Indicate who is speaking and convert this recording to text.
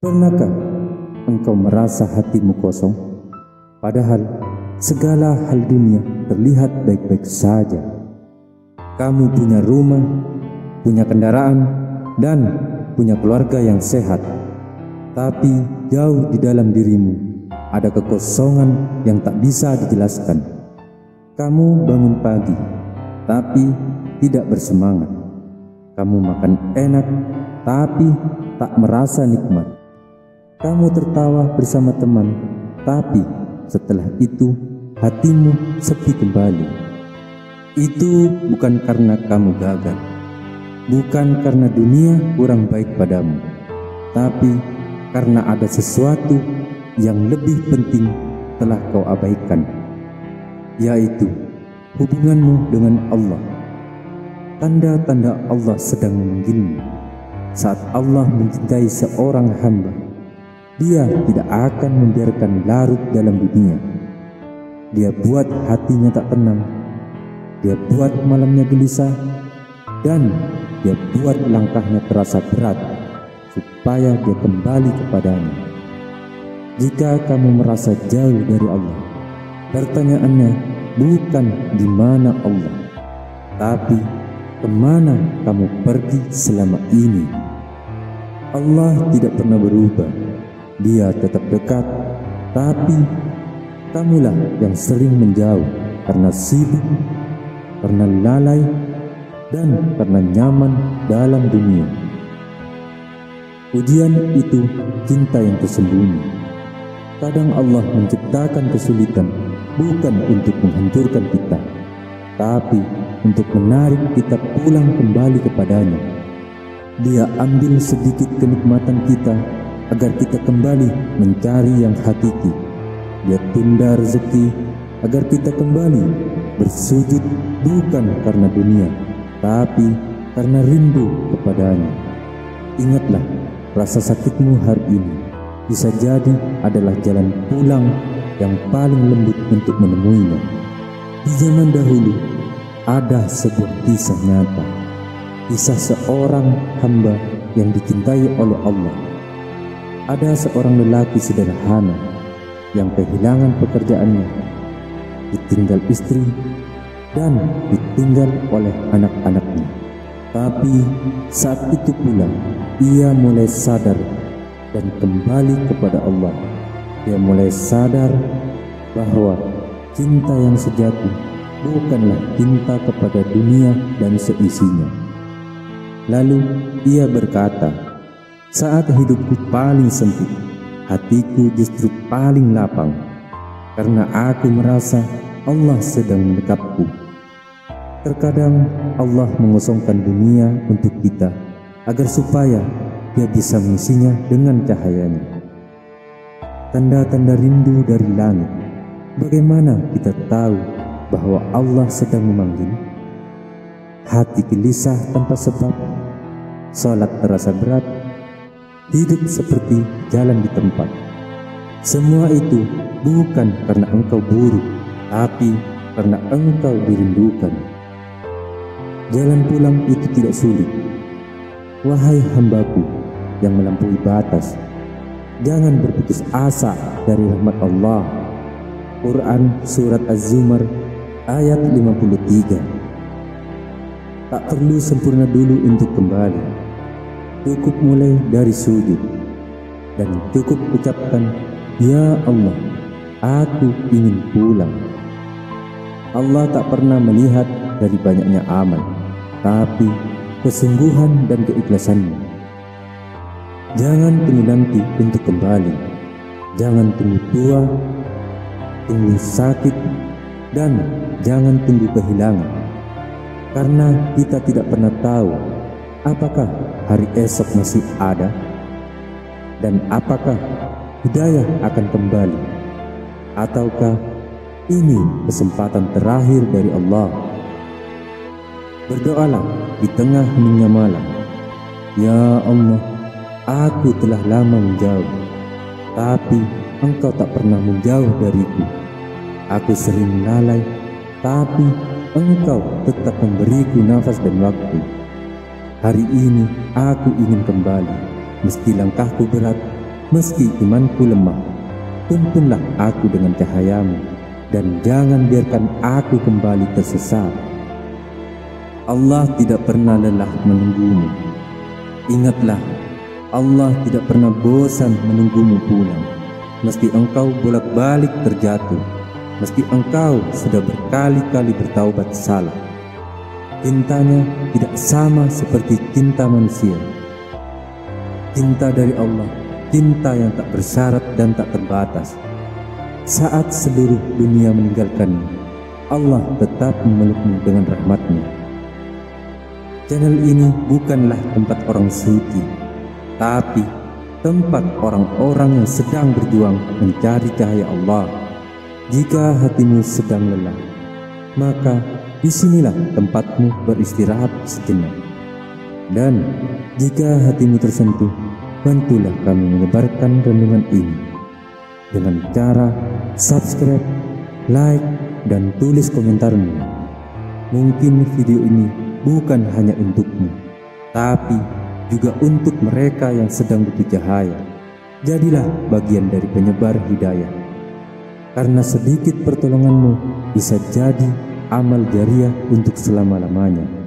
Speaker 1: Pernahkah engkau merasa hatimu kosong, padahal segala hal dunia terlihat baik-baik saja? Kamu punya rumah, punya kendaraan, dan punya keluarga yang sehat. Tapi jauh di dalam dirimu ada kekosongan yang tak bisa dijelaskan. Kamu bangun pagi, tapi tidak bersemangat. Kamu makan enak, tapi tak merasa nikmat. Kamu tertawa bersama teman, tapi setelah itu hatimu sepi kembali. Itu bukan karena kamu gagal, bukan karena dunia kurang baik padamu, tapi karena ada sesuatu yang lebih penting telah kau abaikan, yaitu hubunganmu dengan Allah. Tanda-tanda Allah sedang memanggilmu. Saat Allah mencintai seorang hamba, Dia tidak akan membiarkan larut dalam dunia. Dia buat hatinya tak tenang, Dia buat malamnya gelisah, dan Dia buat langkahnya terasa berat supaya dia kembali kepadanya. Jika kamu merasa jauh dari Allah, pertanyaannya bukan di mana Allah, tapi kemana kamu pergi selama ini. Allah tidak pernah berubah, Dia tetap dekat, tapi kamulah yang sering menjauh karena sibuk, karena lalai, dan karena nyaman dalam dunia. Ujian itu cinta yang tersembunyi. Kadang Allah menciptakan kesulitan bukan untuk menghancurkan kita, tapi untuk menarik kita pulang kembali kepadanya. Dia ambil sedikit kenikmatan kita agar kita kembali mencari yang hakiki. Dia tunda rezeki agar kita kembali bersujud bukan karena dunia, tapi karena rindu kepadanya. Ingatlah, rasa sakitmu hari ini bisa jadi adalah jalan pulang yang paling lembut untuk menemuinya. Di zaman dahulu ada sebuah kisah nyata, kisah seorang hamba yang dicintai oleh Allah. Ada seorang lelaki sederhana yang kehilangan pekerjaannya, ditinggal istri, dan ditinggal oleh anak-anaknya. Tapi saat itu pula ia mulai sadar dan kembali kepada Allah. Dia mulai sadar bahwa cinta yang sejati bukanlah cinta kepada dunia dan seisinya. Lalu ia berkata, "Saat hidupku paling sempit, hatiku justru paling lapang, karena aku merasa Allah sedang mendekapku." Terkadang Allah mengosongkan dunia untuk kita agar supaya Dia bisa mengisinya dengan cahayanya. Tanda-tanda rindu dari langit. Bagaimana kita tahu bahwa Allah sedang memanggil? Hati gelisah tanpa sebab, salat terasa berat, hidup seperti jalan di tempat. Semua itu bukan karena engkau buruk, tapi karena engkau dirindukan. Jalan pulang itu tidak sulit. Wahai hambaku yang melampaui batas, jangan berputus asa dari rahmat Allah. Quran Surat Az-Zumar ayat 53. Tak perlu sempurna dulu untuk kembali. Cukup mulai dari sujud, dan cukup ucapkan, "Ya Allah, aku ingin pulang." Allah tak pernah melihat dari banyaknya amal, tapi kesungguhan dan keikhlasanmu. Jangan tunggu nanti untuk kembali. Jangan tunggu tua, tunggu sakit, dan jangan tunggu kehilangan. Karena kita tidak pernah tahu apakah hari esok masih ada, dan apakah hidayah akan kembali, ataukah ini kesempatan terakhir dari Allah. Berdoalah di tengah heningnya malam. "Ya Allah, aku telah lama menjauh, tapi Engkau tak pernah menjauh dariku. Aku sering lalai, tapi Engkau tetap memberiku nafas dan waktu. Hari ini aku ingin kembali, meski langkahku berat, Meski imanku lemah, tuntunlah aku dengan cahayamu, dan jangan biarkan aku kembali tersesat. Allah tidak pernah lelah menunggumu. Ingatlah, Allah tidak pernah bosan menunggumu pulang. Meski engkau bolak-balik terjatuh, meski engkau sudah berkali-kali bertaubat salah, cintanya tidak sama seperti cinta manusia. Cinta dari Allah, cinta yang tak bersyarat dan tak terbatas. Saat seluruh dunia meninggalkanmu, Allah tetap memelukmu dengan rahmat-Nya. Channel ini bukanlah tempat orang suci, tapi tempat orang-orang yang sedang berjuang mencari cahaya Allah. Jika hatimu sedang lelah, maka disinilah tempatmu beristirahat sejenak. Dan jika hatimu tersentuh, bantulah kami menyebarkan renungan ini dengan cara subscribe, like, dan tulis komentarmu. Mungkin video ini bukan hanya untukmu, tapi juga untuk mereka yang sedang butuh cahaya. Jadilah bagian dari penyebar hidayah, karena sedikit pertolonganmu bisa jadi amal jariah untuk selama-lamanya.